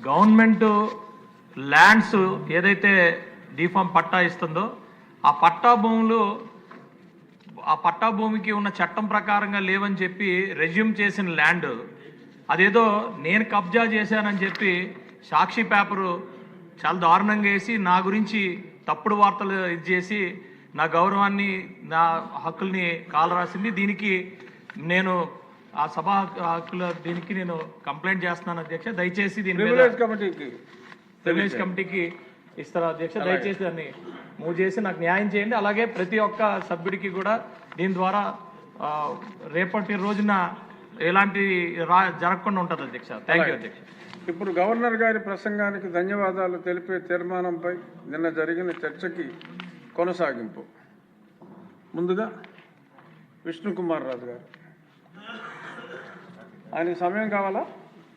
Government lands ఏదైతే D Pharm పట్టా ఇస్తుందో ఆ పట్టా భూమికి ఉన్న చట్టం ప్రకారంగా లేవని చెప్పి రెజ్యూమ్ చేసిన ల్యాండ్ అదేదో నేను కబ్జా చేశానని చెప్పి సాక్షి పేపరు చాలా దారుణంగా వేసి నా గురించి తప్పుడు వార్తలు ఇది చేసి నా గౌరవాన్ని నా హక్కుల్ని కాలరాసింది. దీనికి నేను ఆ సభా హక్కుల దీనికి నేను కంప్లైంట్ చేస్తున్నాను అధ్యక్ష. దయచేసి దీని ప్రివిలేజ్ కమిటీకి ఇస్తారా అధ్యక్ష? దయచేసి దాన్ని మూవ్ చేసి నాకు న్యాయం చేయండి. అలాగే ప్రతి ఒక్క సభ్యుడికి కూడా దీని ద్వారా రేపటి రోజున ఎలాంటి జరగకుండా ఉంటుంది అధ్యక్ష. థ్యాంక్ యూ అధ్యక్ష. ఇప్పుడు గవర్నర్ గారి ప్రసంగానికి ధన్యవాదాలు తెలిపే తీర్మానంపై నిన్న జరిగిన చర్చకి కొనసాగింపు. ముందుగా విష్ణుకుమార్ రాజు గారు, ఆయనకి సమయం కావాలా?